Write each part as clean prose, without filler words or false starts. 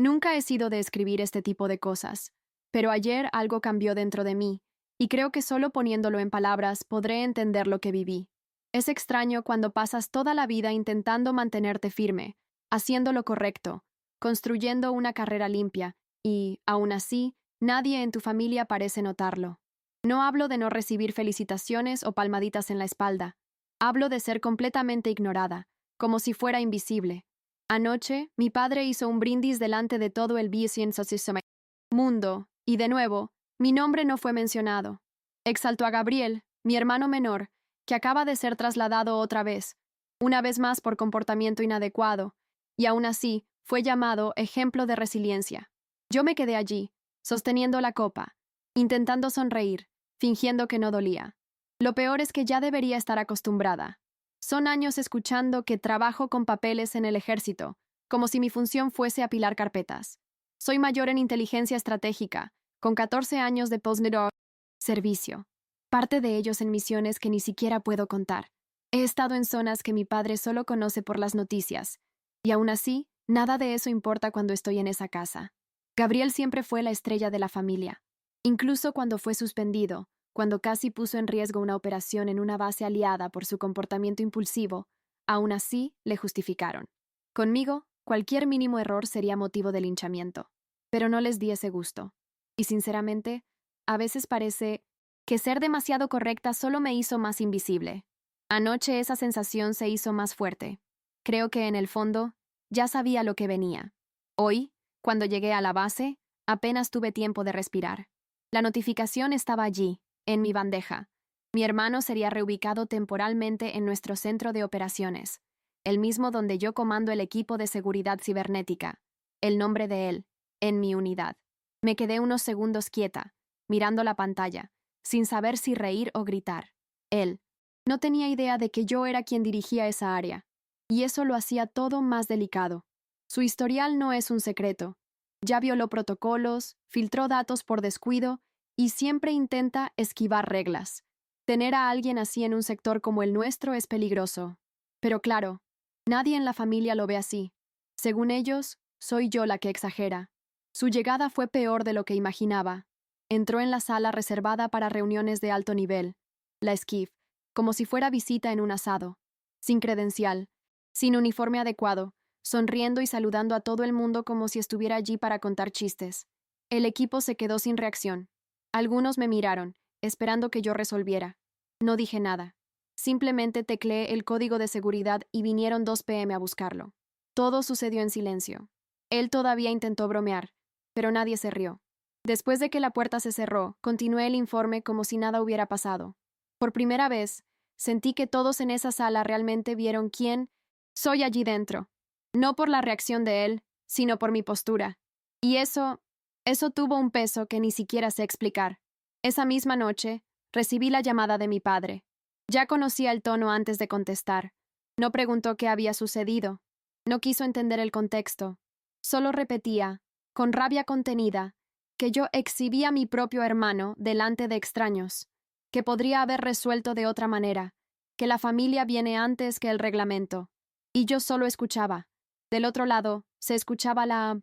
Nunca he sido de escribir este tipo de cosas, pero ayer algo cambió dentro de mí, y creo que solo poniéndolo en palabras podré entender lo que viví. Es extraño cuando pasas toda la vida intentando mantenerte firme, haciendo lo correcto, construyendo una carrera limpia, y, aún así, nadie en tu familia parece notarlo. No hablo de no recibir felicitaciones o palmaditas en la espalda. Hablo de ser completamente ignorada, como si fuera invisible. Anoche, mi padre hizo un brindis delante de todo el mundo, y de nuevo, mi nombre no fue mencionado. Exaltó a Gabriel, mi hermano menor, que acaba de ser trasladado otra vez, una vez más por comportamiento inadecuado, y aún así fue llamado ejemplo de resiliencia. Yo me quedé allí, sosteniendo la copa, intentando sonreír, fingiendo que no dolía. Lo peor es que ya debería estar acostumbrada. Son años escuchando que trabajo con papeles en el ejército, como si mi función fuese apilar carpetas. Soy mayor en inteligencia estratégica, con 14 años de postdoc servicio. Parte de ellos en misiones que ni siquiera puedo contar. He estado en zonas que mi padre solo conoce por las noticias, y aún así, nada de eso importa cuando estoy en esa casa. Gabriel siempre fue la estrella de la familia. Incluso cuando fue suspendido, cuando casi puso en riesgo una operación en una base aliada por su comportamiento impulsivo, aún así le justificaron. Conmigo, cualquier mínimo error sería motivo de linchamiento. Pero no les di ese gusto. Y sinceramente, a veces parece que ser demasiado correcta solo me hizo más invisible. Anoche esa sensación se hizo más fuerte. Creo que en el fondo, ya sabía lo que venía. Hoy, cuando llegué a la base, apenas tuve tiempo de respirar. La notificación estaba allí, en mi bandeja. Mi hermano sería reubicado temporalmente en nuestro centro de operaciones, el mismo donde yo comando el equipo de seguridad cibernética. El nombre de él, en mi unidad. Me quedé unos segundos quieta, mirando la pantalla, sin saber si reír o gritar. Él no tenía idea de que yo era quien dirigía esa área, y eso lo hacía todo más delicado. Su historial no es un secreto. Ya violó protocolos, filtró datos por descuido y siempre intenta esquivar reglas. Tener a alguien así en un sector como el nuestro es peligroso. Pero claro, nadie en la familia lo ve así. Según ellos, soy yo la que exagera. Su llegada fue peor de lo que imaginaba. Entró en la sala reservada para reuniones de alto nivel, la SCIF, como si fuera visita en un asado, sin credencial, sin uniforme adecuado, sonriendo y saludando a todo el mundo como si estuviera allí para contar chistes. El equipo se quedó sin reacción. Algunos me miraron, esperando que yo resolviera. No dije nada. Simplemente tecleé el código de seguridad y vinieron 2 PM a buscarlo. Todo sucedió en silencio. Él todavía intentó bromear, pero nadie se rió. Después de que la puerta se cerró, continué el informe como si nada hubiera pasado. Por primera vez, sentí que todos en esa sala realmente vieron quién soy allí dentro. No por la reacción de él, sino por mi postura. Y eso tuvo un peso que ni siquiera sé explicar. Esa misma noche, recibí la llamada de mi padre. Ya conocía el tono antes de contestar. No preguntó qué había sucedido. No quiso entender el contexto. Solo repetía, con rabia contenida, que yo exhibía a mi propio hermano delante de extraños, que podría haber resuelto de otra manera, que la familia viene antes que el reglamento. Y yo solo escuchaba. Del otro lado, se escuchaba la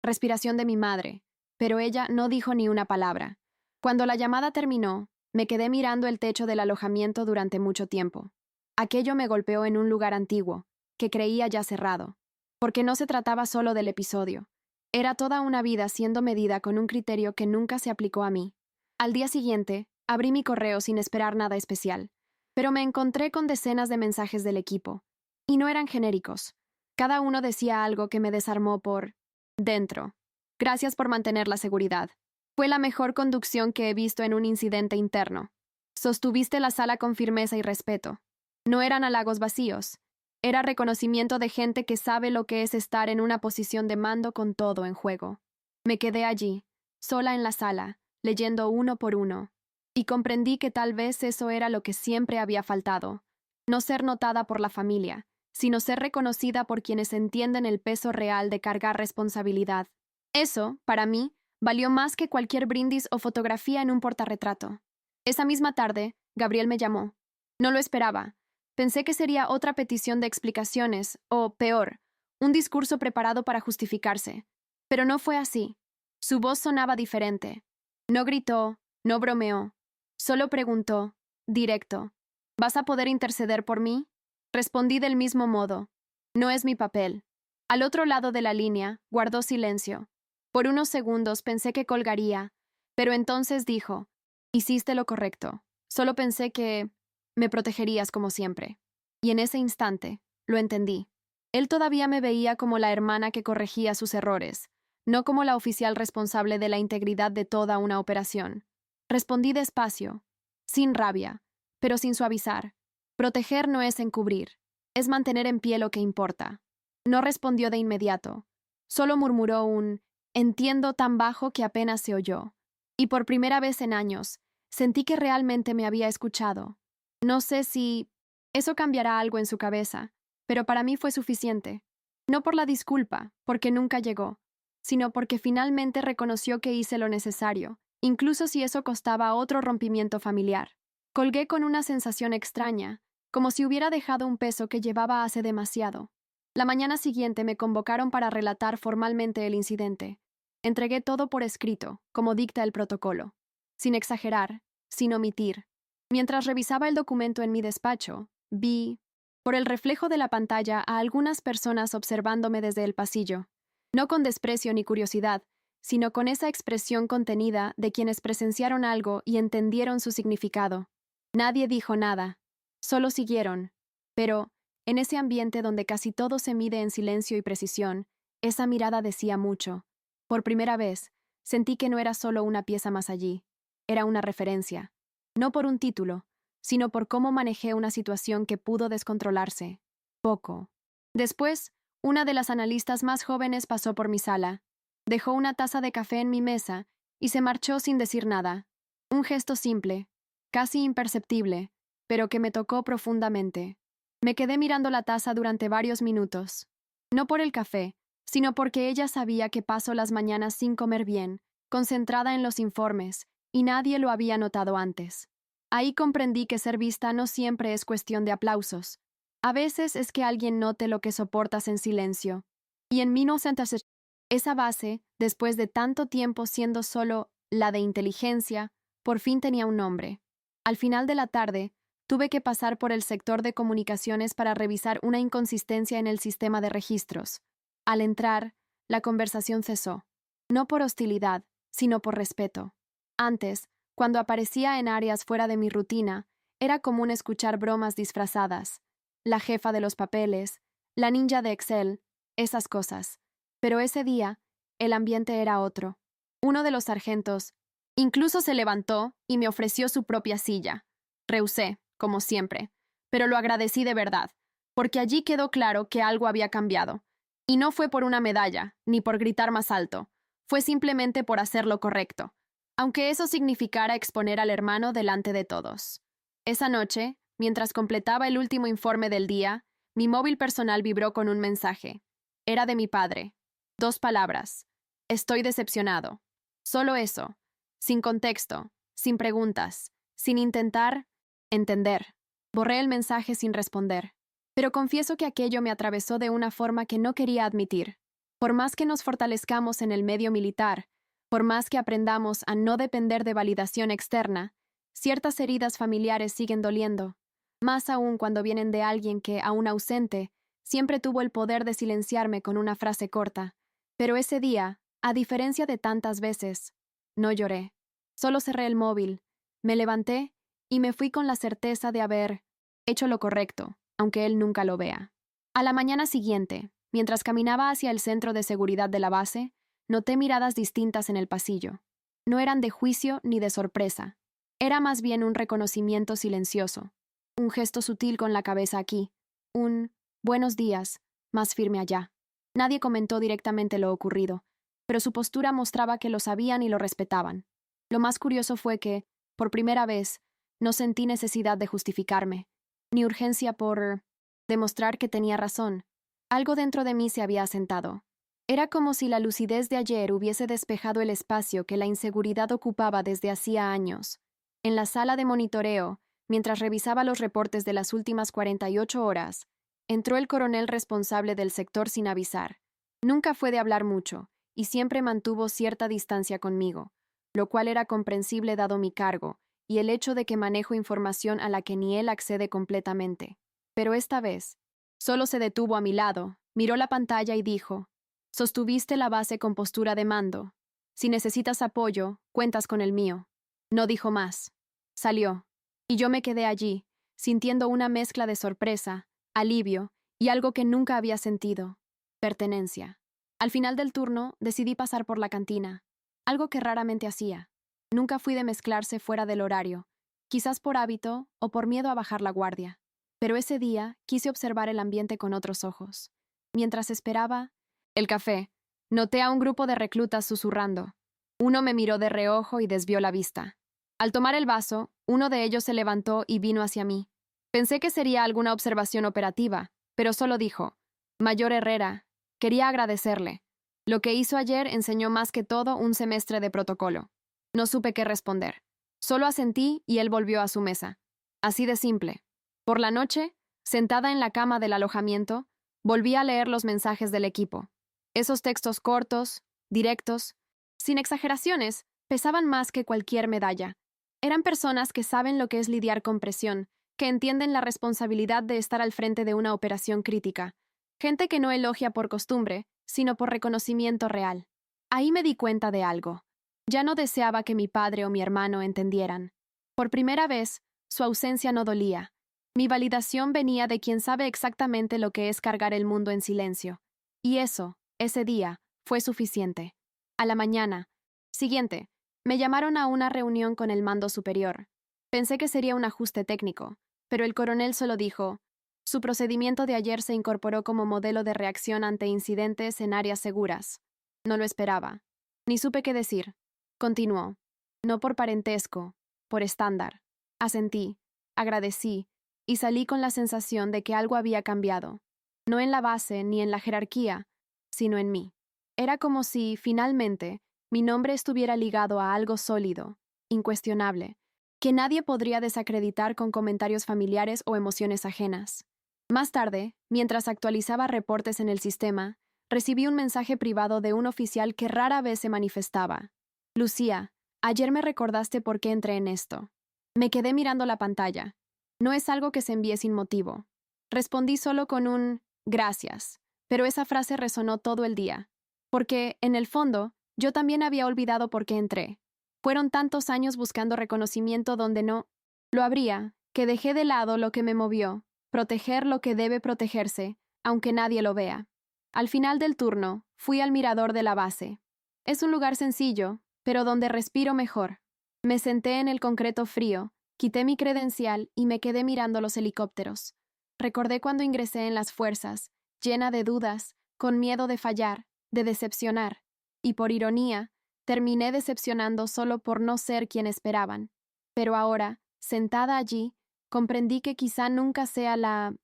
respiración de mi madre, pero ella no dijo ni una palabra. Cuando la llamada terminó, me quedé mirando el techo del alojamiento durante mucho tiempo. Aquello me golpeó en un lugar antiguo, que creía ya cerrado, porque no se trataba solo del episodio. Era toda una vida siendo medida con un criterio que nunca se aplicó a mí. Al día siguiente, abrí mi correo sin esperar nada especial, pero me encontré con decenas de mensajes del equipo, y no eran genéricos. Cada uno decía algo que me desarmó por dentro. Gracias por mantener la seguridad. Fue la mejor conducción que he visto en un incidente interno. Sostuviste la sala con firmeza y respeto. No eran halagos vacíos. Era reconocimiento de gente que sabe lo que es estar en una posición de mando con todo en juego. Me quedé allí, sola en la sala, leyendo uno por uno, y comprendí que tal vez eso era lo que siempre había faltado. No ser notada por la familia, sino ser reconocida por quienes entienden el peso real de cargar responsabilidad. Eso, para mí, valió más que cualquier brindis o fotografía en un portarretrato. Esa misma tarde, Gabriel me llamó. No lo esperaba. Pensé que sería otra petición de explicaciones, o, peor, un discurso preparado para justificarse. Pero no fue así. Su voz sonaba diferente. No gritó, no bromeó. Solo preguntó, directo, ¿vas a poder interceder por mí? Respondí del mismo modo. No es mi papel. Al otro lado de la línea, guardó silencio. Por unos segundos pensé que colgaría, pero entonces dijo, hiciste lo correcto. Solo pensé que me protegerías como siempre. Y en ese instante, lo entendí. Él todavía me veía como la hermana que corregía sus errores, no como la oficial responsable de la integridad de toda una operación. Respondí despacio, sin rabia, pero sin suavizar. Proteger no es encubrir, es mantener en pie lo que importa. No respondió de inmediato. Solo murmuró un entiendo tan bajo que apenas se oyó. Y por primera vez en años, sentí que realmente me había escuchado. No sé si eso cambiará algo en su cabeza, pero para mí fue suficiente. No por la disculpa, porque nunca llegó, sino porque finalmente reconoció que hice lo necesario, incluso si eso costaba otro rompimiento familiar. Colgué con una sensación extraña, como si hubiera dejado un peso que llevaba hace demasiado. La mañana siguiente me convocaron para relatar formalmente el incidente. Entregué todo por escrito, como dicta el protocolo, sin exagerar, sin omitir. Mientras revisaba el documento en mi despacho, vi, por el reflejo de la pantalla, a algunas personas observándome desde el pasillo, no con desprecio ni curiosidad, sino con esa expresión contenida de quienes presenciaron algo y entendieron su significado. Nadie dijo nada, solo siguieron, pero, en ese ambiente donde casi todo se mide en silencio y precisión, esa mirada decía mucho. Por primera vez, sentí que no era solo una pieza más allí, era una referencia, no por un título, sino por cómo manejé una situación que pudo descontrolarse. Poco. Después, una de las analistas más jóvenes pasó por mi sala, dejó una taza de café en mi mesa y se marchó sin decir nada. Un gesto simple, casi imperceptible, pero que me tocó profundamente. Me quedé mirando la taza durante varios minutos. No por el café, sino porque ella sabía que paso las mañanas sin comer bien, concentrada en los informes, y nadie lo había notado antes. Ahí comprendí que ser vista no siempre es cuestión de aplausos. A veces es que alguien note lo que soportas en silencio. Y en 1900, esa base, después de tanto tiempo siendo solo la de inteligencia, por fin tenía un nombre. Al final de la tarde, tuve que pasar por el sector de comunicaciones para revisar una inconsistencia en el sistema de registros. Al entrar, la conversación cesó. No por hostilidad, sino por respeto. Antes, cuando aparecía en áreas fuera de mi rutina, era común escuchar bromas disfrazadas. La jefa de los papeles, la ninja de Excel, esas cosas. Pero ese día, el ambiente era otro. Uno de los sargentos incluso se levantó y me ofreció su propia silla. Rehusé, como siempre, pero lo agradecí de verdad, porque allí quedó claro que algo había cambiado. Y no fue por una medalla, ni por gritar más alto, fue simplemente por hacer lo correcto, aunque eso significara exponer al hermano delante de todos. Esa noche, mientras completaba el último informe del día, mi móvil personal vibró con un mensaje. Era de mi padre. 2 palabras. Estoy decepcionado. Solo eso. Sin contexto, sin preguntas, sin intentar entender. Borré el mensaje sin responder. Pero confieso que aquello me atravesó de una forma que no quería admitir. Por más que nos fortalezcamos en el medio militar, por más que aprendamos a no depender de validación externa, ciertas heridas familiares siguen doliendo, más aún cuando vienen de alguien que, aún ausente, siempre tuvo el poder de silenciarme con una frase corta. Pero ese día, a diferencia de tantas veces, no lloré. Solo cerré el móvil, me levanté y me fui con la certeza de haber hecho lo correcto, aunque él nunca lo vea. A la mañana siguiente, mientras caminaba hacia el centro de seguridad de la base, noté miradas distintas en el pasillo. No eran de juicio ni de sorpresa. Era más bien un reconocimiento silencioso. Un gesto sutil con la cabeza aquí. Un buenos días, más firme allá. Nadie comentó directamente lo ocurrido, pero su postura mostraba que lo sabían y lo respetaban. Lo más curioso fue que, por primera vez, no sentí necesidad de justificarme, ni urgencia por demostrar que tenía razón. Algo dentro de mí se había asentado. Era como si la lucidez de ayer hubiese despejado el espacio que la inseguridad ocupaba desde hacía años. En la sala de monitoreo, mientras revisaba los reportes de las últimas 48 horas, entró el coronel responsable del sector sin avisar. Nunca fue de hablar mucho, y siempre mantuvo cierta distancia conmigo, lo cual era comprensible dado mi cargo y el hecho de que manejo información a la que ni él accede completamente. Pero esta vez, solo se detuvo a mi lado, miró la pantalla y dijo: «Sostuviste la base con postura de mando. Si necesitas apoyo, cuentas con el mío». No dijo más. Salió, y yo me quedé allí, sintiendo una mezcla de sorpresa, alivio y algo que nunca había sentido: pertenencia. Al final del turno, decidí pasar por la cantina, algo que raramente hacía. Nunca fui de mezclarse fuera del horario, quizás por hábito o por miedo a bajar la guardia. Pero ese día quise observar el ambiente con otros ojos. Mientras esperaba el café, noté a un grupo de reclutas susurrando. Uno me miró de reojo y desvió la vista. Al tomar el vaso, uno de ellos se levantó y vino hacia mí. Pensé que sería alguna observación operativa, pero solo dijo: «Mayor Herrera, quería agradecerle. Lo que hizo ayer enseñó más que todo un semestre de protocolo». No supe qué responder. Solo asentí y él volvió a su mesa. Así de simple. Por la noche, sentada en la cama del alojamiento, volví a leer los mensajes del equipo. Esos textos cortos, directos, sin exageraciones, pesaban más que cualquier medalla. Eran personas que saben lo que es lidiar con presión, que entienden la responsabilidad de estar al frente de una operación crítica. Gente que no elogia por costumbre, sino por reconocimiento real. Ahí me di cuenta de algo. Ya no deseaba que mi padre o mi hermano entendieran. Por primera vez, su ausencia no dolía. Mi validación venía de quien sabe exactamente lo que es cargar el mundo en silencio. Y eso, ese día, fue suficiente. A la mañana siguiente, me llamaron a una reunión con el mando superior. Pensé que sería un ajuste técnico, pero el coronel solo dijo: «Su procedimiento de ayer se incorporó como modelo de reacción ante incidentes en áreas seguras». No lo esperaba. Ni supe qué decir. Continuó: «No por parentesco, por estándar». Asentí, agradecí, y salí con la sensación de que algo había cambiado. No en la base ni en la jerarquía, sino en mí. Era como si, finalmente, mi nombre estuviera ligado a algo sólido, incuestionable, que nadie podría desacreditar con comentarios familiares o emociones ajenas. Más tarde, mientras actualizaba reportes en el sistema, recibí un mensaje privado de un oficial que rara vez se manifestaba. «Lucía, ayer me recordaste por qué entré en esto». Me quedé mirando la pantalla. No es algo que se envíe sin motivo. Respondí solo con un «gracias», pero esa frase resonó todo el día. Porque, en el fondo, yo también había olvidado por qué entré. Fueron tantos años buscando reconocimiento donde no lo habría, que dejé de lado lo que me movió, proteger lo que debe protegerse, aunque nadie lo vea. Al final del turno, fui al mirador de la base. Es un lugar sencillo, pero donde respiro mejor. Me senté en el concreto frío, quité mi credencial y me quedé mirando los helicópteros. Recordé cuando ingresé en las fuerzas, llena de dudas, con miedo de fallar, de decepcionar. Y por ironía, terminé decepcionando solo por no ser quien esperaban. Pero ahora, sentada allí, comprendí que quizá nunca sea la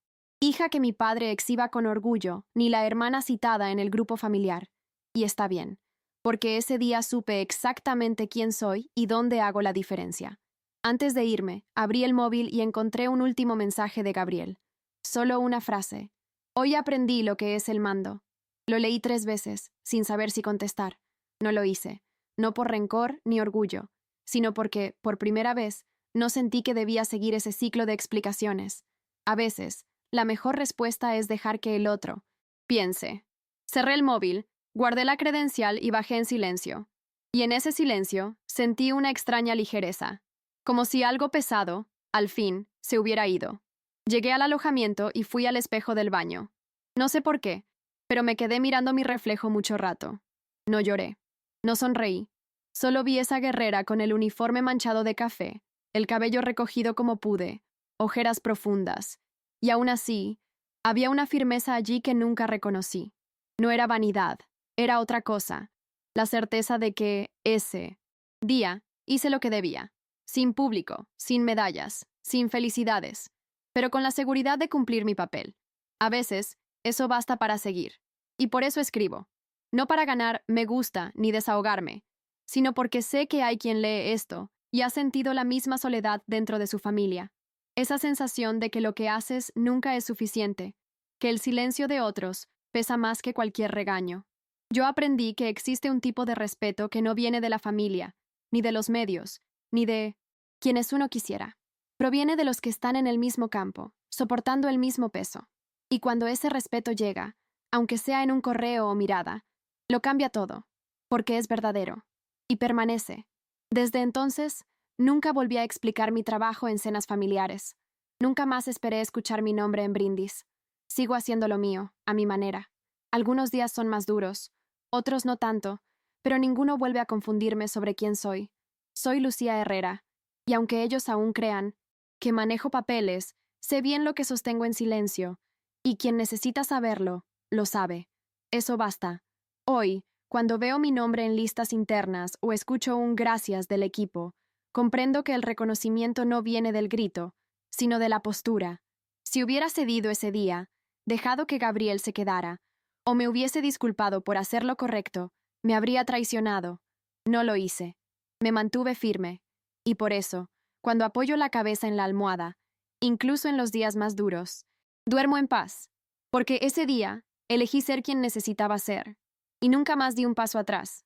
hija que mi padre exhiba con orgullo, ni la hermana citada en el grupo familiar. Y está bien, porque ese día supe exactamente quién soy y dónde hago la diferencia. Antes de irme, abrí el móvil y encontré un último mensaje de Gabriel. Solo una frase: «Hoy aprendí lo que es el mando». Lo leí 3 veces, sin saber si contestar. No lo hice, no por rencor ni orgullo, sino porque, por primera vez, no sentí que debía seguir ese ciclo de explicaciones. A veces, la mejor respuesta es dejar que el otro piense. Cerré el móvil, guardé la credencial y bajé en silencio. Y en ese silencio, sentí una extraña ligereza, como si algo pesado, al fin, se hubiera ido. Llegué al alojamiento y fui al espejo del baño. No sé por qué, pero me quedé mirando mi reflejo mucho rato. No lloré, no sonreí. Solo vi esa guerrera con el uniforme manchado de café, el cabello recogido como pude, ojeras profundas. Y aún así, había una firmeza allí que nunca reconocí. No era vanidad, era otra cosa. La certeza de que ese día hice lo que debía. Sin público, sin medallas, sin felicidades, pero con la seguridad de cumplir mi papel. A veces, eso basta para seguir. Y por eso escribo. No para ganar me gusta ni desahogarme, sino porque sé que hay quien lee esto y ha sentido la misma soledad dentro de su familia. Esa sensación de que lo que haces nunca es suficiente, que el silencio de otros pesa más que cualquier regaño. Yo aprendí que existe un tipo de respeto que no viene de la familia, ni de los medios, ni de quienes uno quisiera. Proviene de los que están en el mismo campo, soportando el mismo peso. Y cuando ese respeto llega, aunque sea en un correo o mirada, lo cambia todo, porque es verdadero, y permanece. Desde entonces, nunca volví a explicar mi trabajo en cenas familiares. Nunca más esperé escuchar mi nombre en brindis. Sigo haciendo lo mío, a mi manera. Algunos días son más duros, otros no tanto, pero ninguno vuelve a confundirme sobre quién soy. Soy Lucía Herrera, y aunque ellos aún crean que manejo papeles, sé bien lo que sostengo en silencio, y quien necesita saberlo, lo sabe. Eso basta. Hoy, cuando veo mi nombre en listas internas o escucho un gracias del equipo, comprendo que el reconocimiento no viene del grito, sino de la postura. Si hubiera cedido ese día, dejado que Gabriel se quedara, o me hubiese disculpado por hacer lo correcto, me habría traicionado. No lo hice. Me mantuve firme. Y por eso, cuando apoyo la cabeza en la almohada, incluso en los días más duros, duermo en paz, porque ese día elegí ser quien necesitaba ser, y nunca más di un paso atrás.